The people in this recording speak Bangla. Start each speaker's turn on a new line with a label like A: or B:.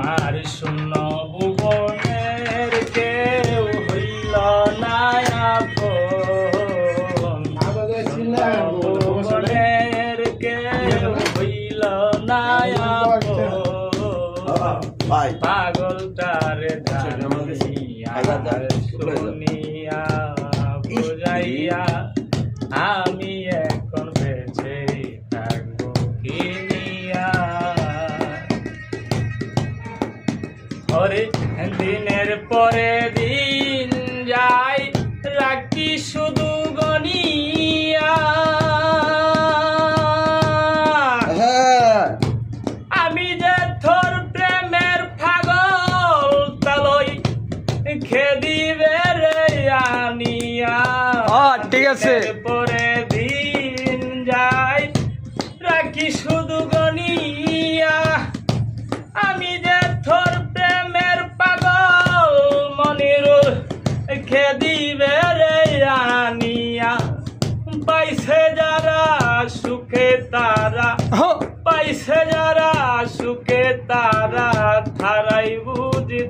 A: আমার শূন্য ভুবনের কেউ হইল না আপন, ভুবনের কেউ হইল না আপন, পাগলটারে জানিয়া শুনিয়া বুঝাইয়া আমি এখন বেঁচে থাকবো কি নিয়া। ওরে দিনের পরে দিন যায় রাখি শুধু গনিয়া, আমি যে তোর প্রেমের পাগল তালই খেদিবে রে আনিয়া।
B: ঠিক আছে,
A: পরে দিন যায় রাখি শুধু গনিয়া, আমি যে তোর প্রেমের পাগল মনিরুল খেদিবে রে আনিয়া। পাইছে যারা সুখে তারা, পাইছে যারা সুখে তারা থারাই বুঝি